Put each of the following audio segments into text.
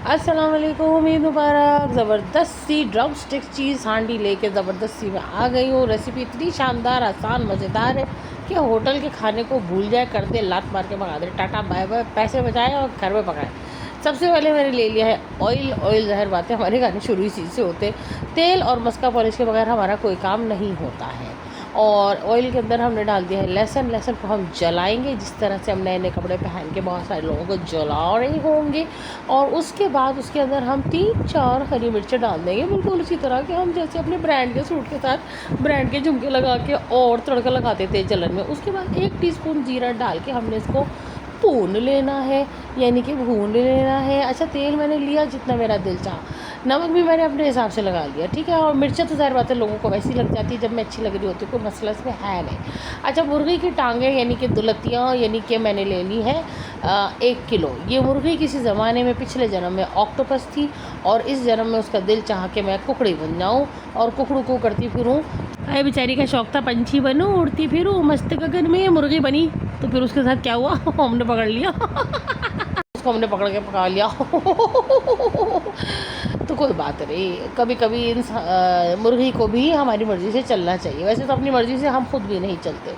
अस्सलाम वालेकुम, ईद मुबारक। ज़बरदस्त सी ड्रम स्टिक चीज़ हांडी लेके ज़बरदस्ती में आ गई हूँ। रेसिपी इतनी शानदार, आसान, मज़ेदार है कि होटल के खाने को भूल जाए, कर दे, लात मार के भगा दे। टाटा बाय बाय, पैसे बचाए और घर में पकाए। सबसे पहले मैंने ले लिया है ऑयल। ऑयल ज़ाहिर बात है हमारे खाने शुरू ही से होते। तेल और मस्का पॉलिश के बगैर हमारा कोई काम नहीं होता है। और ऑयल के अंदर हमने डाल दिया है लहसुन। लहसुन को हम जलाएंगे जिस तरह से हम नए नए कपड़े पहन के बहुत सारे लोगों को जला रहे होंगे। और उसके बाद उसके अंदर हम 3-4 हरी मिर्चें डाल देंगे, बिल्कुल उसी तरह के हम जैसे अपने ब्रांड के सूट के साथ ब्रांड के झुमके लगा के और तड़का लगाते थे जलन में। उसके बाद 1 टीस्पून जीरा डाल के हमने इसको भून लेना है, यानी कि भून लेना है। अच्छा, तेल मैंने लिया जितना मेरा दिल चाहा, नमक भी मैंने अपने हिसाब से लगा लिया, ठीक है। और मिर्चें तो ज़ाहिर बात है लोगों को वैसी लग जाती है जब मैं अच्छी लग रही होती है, कोई मसला इसमें है नहीं। अच्छा, मुर्गी की टांगें यानी कि दुलतियाँ, यानी कि मैंने ले ली है 1 किलो। ये मुर्गी किसी ज़माने में पिछले जन्म में ऑक्टोपस थी और इस जन्म में उसका दिल चाह के मैं कुकड़ी बन जाऊँ और कुकड़ू को करती फिरूँ। अरे बेचारी का शौक था पंछी बनूँ, उड़ती फिरूँ मस्त गगन में। मुर्गी बनी तो फिर उसके साथ क्या हुआ हमने पकड़ लिया उसको हमने पकड़ के पका लिया तो कोई बात नहीं, कभी कभी मुर्गी को भी हमारी मर्ज़ी से चलना चाहिए। वैसे तो अपनी मर्ज़ी से हम खुद भी नहीं चलते।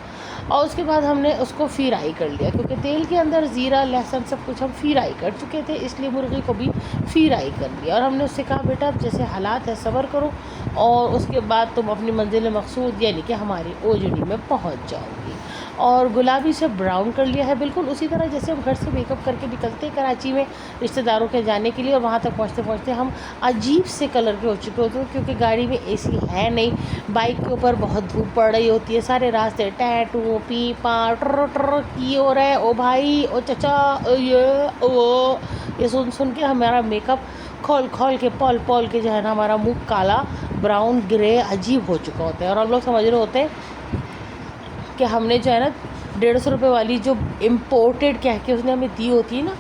और उसके बाद हमने उसको फ्राई कर लिया, क्योंकि तेल के अंदर ज़ीरा लहसुन सब कुछ हम फ्राई कर चुके थे, इसलिए मुर्गी को भी फ्राई कर लिया। और हमने उससे कहा बेटा अब जैसे हालात है सब्र करो और उसके बाद तुम अपनी मंजिल मकसूद यानी कि हमारी ओजड़ी में पहुंच जाओगी। और गुलाबी से ब्राउन कर लिया है, बिल्कुल उसी तरह जैसे हम घर से मेकअप करके निकलते हैं कराची में रिश्तेदारों के जाने के लिए, और वहाँ तक पहुँचते पहुँचते हम अजीब से कलर के हो चुके होते हैं, क्योंकि गाड़ी में एसी है नहीं, बाइक के ऊपर बहुत धूप पड़ रही होती है, सारे रास्ते टैटू पी पा ट्र ट्र किए हो रहे। ओ भाई, ओ चचा, ये सुन सुन के हमारा मेकअप खोल खोल के पॉल पॉल के जो है ना हमारा मुँह काला ब्राउन ग्रे अजीब हो चुका होता है। और हम लोग समझ रहे होते हैं कि हमने जो है ना 150 रुपये वाली जो इम्पोर्टेड कह के उसने हमें दी होती है ना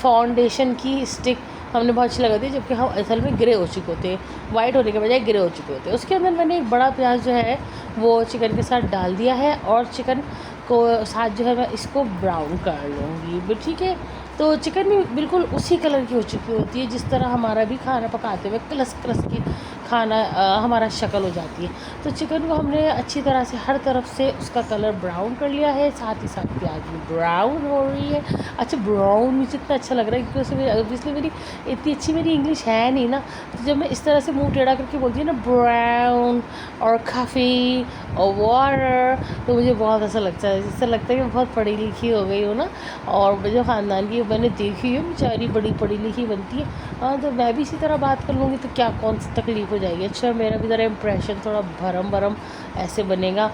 फाउंडेशन की स्टिक, हमने बहुत अच्छी लगाती है, जबकि हम असल में ग्रे हो चुके होते हैं, वाइट होने के बजाय ग्रे हो चुके होते हैं। उसके अंदर मैंने एक बड़ा प्याज जो है वो चिकन के साथ डाल दिया है और चिकन को साथ जो है मैं इसको ब्राउन कर लूँगी, ठीक है। तो चिकन भी बिल्कुल उसी कलर की हो चुकी होती है जिस तरह हमारा भी खाना पकाते हुए कलस कलस की खाना हमारा शक्ल हो जाती है। तो चिकन को हमने अच्छी तरह से हर तरफ से उसका कलर ब्राउन कर लिया है, साथ ही साथ प्याज भी ब्राउन हो रही है। अच्छा, ब्राउन मुझे इतना अच्छा लग रहा है क्योंकि उसमें इसलिए मेरी इतनी अच्छी मेरी इंग्लिश है नहीं ना, तो जब मैं इस तरह से मुंह टेढ़ा करके बोलती हूँ ना ब्राउन और काफ़ी और वाटर, तो मुझे बहुत ऐसा लगता है, जिससे लगता है कि मैं बहुत पढ़ी लिखी हो गई हूँ ना। और जो ख़ानदान की मैंने देखी है बेचारी बड़ी पढ़ी लिखी बनती है, हाँ, तो मैं भी इसी तरह बात कर लूँगी तो क्या कौन सी तकलीफ़ हो जाएगी। अच्छा, मेरा भी ज़रा इम्प्रेशन थोड़ा भरम भरम ऐसे बनेगा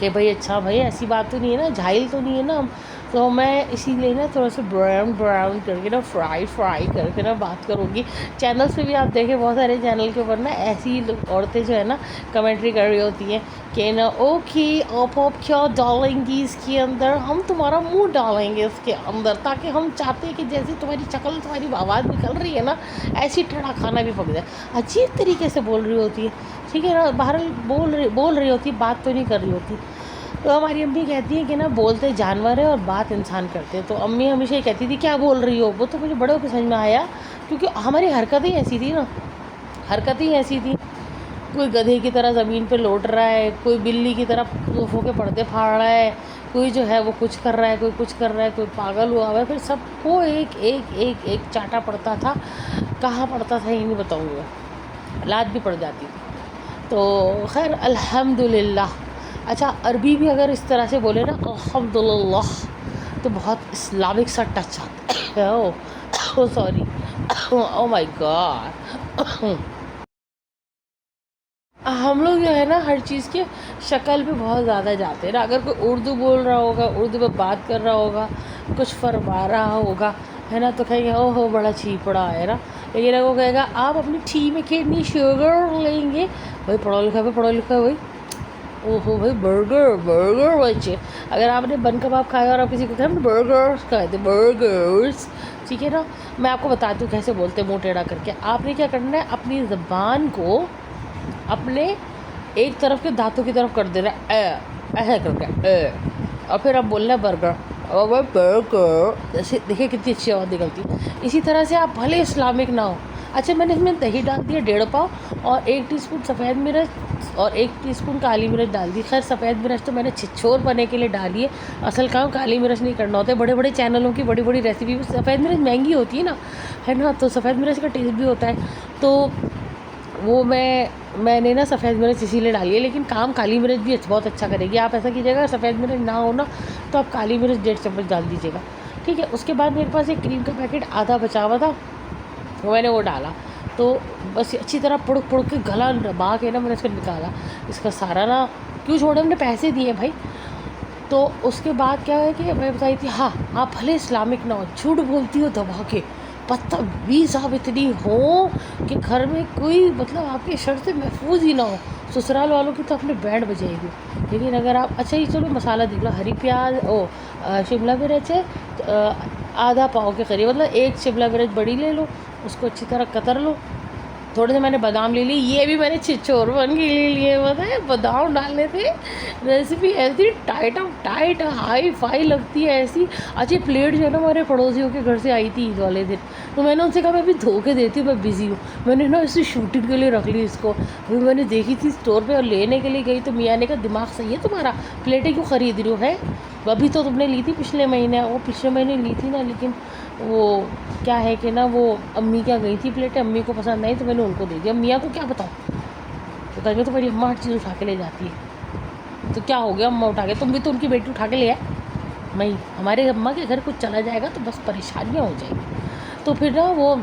कि भाई अच्छा भाई ऐसी बात तो नहीं है ना, झाइल तो नहीं है ना हम। तो मैं इसीलिए ना थोड़ा सा ब्राउन ब्राउन करके ना फ्राई करके ना बात करूँगी। चैनल्स पे भी आप देखें बहुत सारे चैनल के ऊपर ना ऐसी औरतें जो है ना कमेंट्री कर रही होती हैं कि ना ओके आप क्या डालेंगी इसके अंदर, हम तुम्हारा मुंह डालेंगे इसके अंदर, ताकि हम चाहते हैं कि जैसे तुम्हारी शक्ल तुम्हारी आवाज़ निकल रही है ना ऐसी ठंडा खाना भी पक जाए। अजीब तरीके से बोल रही होती है, ठीक है ना, बाहर बोल रही होती, बात तो नहीं कर रही होती। तो हमारी अम्मी कहती है कि ना बोलते जानवर है और बात इंसान करते हैं। तो अम्मी हमेशा ही कहती थी क्या बोल रही हो, वो तो मुझे बड़े होकर समझ में आया, क्योंकि हमारी हरकतें ही ऐसी थी ना, हरकतें ही ऐसी थी। कोई गधे की तरह ज़मीन पे लौट रहा है, कोई बिल्ली की तरह सूफों के पर्दे फाड़ रहा है, कोई जो है वो कुछ कर रहा है, कोई कुछ कर रहा है, कोई पागल हुआ हुआ है। फिर सबको एक एक एक एक चाटा पड़ता था, कहाँ पड़ता था ये नहीं बताऊँगी, लात भी पड़ जाती थी। तो खैर अल्हम्दुलिल्लाह। अच्छा, अरबी भी अगर इस तरह से बोले ना अल्हम्दुलिल्लाह तो बहुत इस्लामिक सा टच आता है। ओ सॉरी, ओ माय गॉड। हम लोग जो है ना हर चीज़ के शक्ल पे बहुत ज़्यादा जाते हैं ना। अगर कोई उर्दू बोल रहा होगा, उर्दू में बात कर रहा होगा, कुछ फरमा रहा होगा, है ना, तो कहेंगे ओहो बड़ा छीपड़ा है ना। लेकिन अगर वो कहेगा आप अपनी टी में कितनी शुगर लेंगे, भाई पढ़ा लिखा है भाई, ओहो भाई बर्गर बर्गर बच्चे। अगर आपने बन कबाब खाया और आप किसी को कहें बर्गर्स खाए थे, बर्गर्स, ठीक है ना। मैं आपको बताती हूँ कैसे बोलते हैं मुँह टेढ़ा करके। आपने क्या करना है, अपनी ज़बान को अपने एक तरफ के दांतों की तरफ कर देना ऐसे करके और फिर अब बोलना है बर्गर। और वह बर्गर जैसे देखिए कितनी अच्छी आवाज़ निकलती है। इसी तरह से आप भले इस्लामिक ना हो। अच्छा, मैंने इसमें दही डाल दिया 1.5 पाव और 1 टीस्पून सफ़ेद मिर्च और 1 टीस्पून काली मिर्च डाल दी। खैर सफ़ेद मिर्च तो मैंने छिछोर बने के लिए डाली है, असल काम काली मिर्च नहीं करना होता है। बड़े बड़े चैनलों की बड़ी बड़ी रेसिपी में सफ़ेद मिर्च महंगी होती है ना, है ना, तो सफ़ेद मिर्च का टेस्ट भी होता है। तो वो मैंने ना सफ़ेद मिर्च इसीलिए डाली है, लेकिन काम काली मिर्च भी बहुत अच्छा करेगी। आप ऐसा कीजिएगा, सफ़ेद मिर्च ना हो ना तो आप काली मिर्च 1.5 चम्मच डाल दीजिएगा, ठीक है। उसके बाद मेरे पास एक क्रीम का पैकेट आधा बचा हुआ था, मैंने वो डाला। तो बस अच्छी तरह पुड़क पुड़क के गला दबा के ना मैंने इसको निकाला। इसका सारा ना क्यों छोड़े, हमने पैसे दिए भाई। तो उसके बाद क्या है कि मैं बताई थी, हाँ आप भले इस्लामिक ना हो, झूठ बोलती हो दबा के, पता भी साहब इतनी हो कि घर में कोई मतलब आपके शर से महफूज ही ना हो। ससुराल वालों की तो अपने बैंड बजाएगी। लेकिन अगर आप अच्छा ही चलो मसाला देख लो, हरी प्याज शिमला मिर्च है आधा पाव के करीब, मतलब 1 शिमला मिर्च बड़ी ले लो, उसको अच्छी तरह कतर लो। थोड़े से मैंने बादाम ले लिए, ये भी मैंने छिछोर बन के ले लिए, पता है बादाम डालने थे। रेसिपी ऐसी टाइट हाई फाई लगती है ऐसी। अच्छी प्लेट जो है ना हमारे पड़ोसियों के घर से आई थी ईद वाले दिन, तो मैंने उनसे कहा मैं अभी धो के देती हूँ, मैं बिज़ी हूँ। मैंने ना इसे शूटिंग के लिए रख ली इसको। अभी मैंने देखी थी स्टोर पे और लेने के लिए गई तो मियाँ ने कहा दिमाग सही है तुम्हारा, प्लेटें क्यों ख़रीद रही हो है, अभी तो तुमने ली थी पिछले महीने, वो पिछले महीने ली थी ना, लेकिन वो क्या है कि ना वो अम्मी क्या गई थी प्लेटें, अम्मी को पसंद आई तो मैंने उनको दे दिया। मियाँ को क्या बताऊँ, तो कहेंगे तो मेरी अम्मा हर चीज़ उठा के ले जाती है, तो क्या हो गया अम्मा उठा के, तुम भी तो उनकी बेटी उठा के ले आए। नहीं, हमारे अम्मा के घर कुछ चला जाएगा तो बस परेशानियाँ हो जाएगी। तो फिर ना वो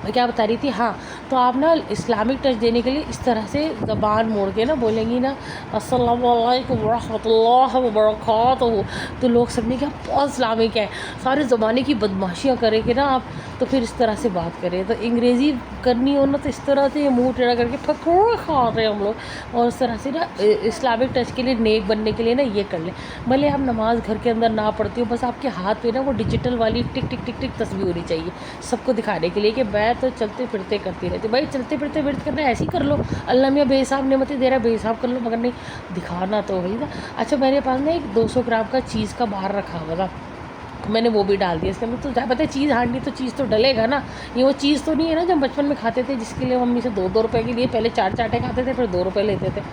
मैं क्या बता रही थी, हाँ तो आप ना इस्लामिक टच देने के लिए इस तरह से ज़बान मोड़ के ना बोलेंगी ना अस्सलाम वालेकुम रहमतुल्लाहि व बरकातहू, तो लोग समझेंगे कि आप बहुत इस्लामिक हैं। सारे ज़माने की बदमाशियाँ करेंगे ना आप, तो फिर इस तरह से बात करें। तो अंग्रेज़ी करनी हो ना तो इस तरह से मुँह टेढ़ा करके पकौड़े खा रहे हैं हम लोग, और इस तरह से ना इस्लामिक टच के लिए नेक बनने के लिए ना ये कर लें। भले आप नमाज़ घर के अंदर ना पढ़ती हो, बस आपके हाथ पे ना वो डिजिटल वाली टिक टिक टिक टिक तस्वीर होनी चाहिए, सबको दिखाने के लिए कि मैं तो चलते फिरते करती रहती। भाई चलते फिरते विर्द करना ऐसे ही कर लो, अल्लाह मियाँ बेहिसाब नेमतें दे रहा है, बेहिसाब कर लो, मगर नहीं दिखाना तो वही था। अच्छा मेरे पास ना एक 200 ग्राम का चीज़ का बाहर रखा हुआ था, मैंने वो भी डाल दिया इसके अंदर। तो क्या पता है चीज़ हांडी तो चीज़ तो डलेगा ना, ये वो चीज़ तो नहीं है ना जो बचपन में खाते थे, जिसके लिए मम्मी से 2-2 रुपये के लिए पहले 4 चाटे खाते थे फिर 2 रुपये लेते थे।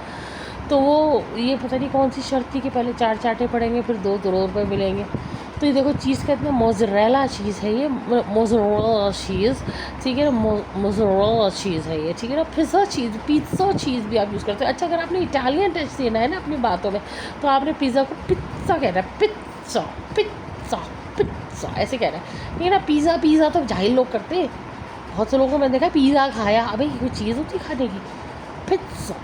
तो वो ये पता नहीं कौन सी शर्त थी कि पहले 4 चाटे पड़ेंगे फिर 2 रुपये मिलेंगे। तो ये देखो चीज़ कहते हैं मोज़रेला चीज़ है ये, मोज़रेला चीज़, ठीक है ना, मोज़रेला चीज़ है ये, ठीक है ना। पिज़्ज़ा चीज़ भी आप यूज़ करते हैं। अच्छा अगर आपने इटालियन टच देना है ना अपनी बातों में, तो आपने पिज़्ज़ा को पिज़्ज़ा कहना है, पिज़्ज़ा पिज़्ज़ा पिज़्ज़ा ऐसे कहना है, ठीक है ना। पिज़्ज़ा तो जाहिल लोग करते हैं, बहुत से लोगों को मैंने देखा पिज़्ज़ा खाया, अबे कोई चीज़ होती खाने की, पिज़्ज़ा।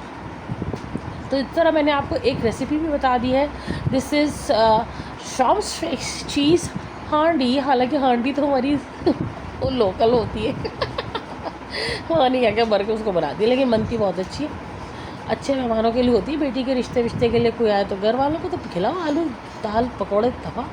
तो इस तरह मैंने आपको एक रेसिपी भी बता दी है। दिस इज़ शॉम्स चीज़ हांडी, हालांकि हांडी तो हमारी वो लोकल होती है हाँ नहीं क्या भर के उसको बना दी, लेकिन बनती बहुत अच्छी है, अच्छे मेहमानों के लिए होती है, बेटी के रिश्ते विश्ते के लिए कोई आए तो घर वालों को तो खिलाओ, आलू दाल पकौड़े तवा।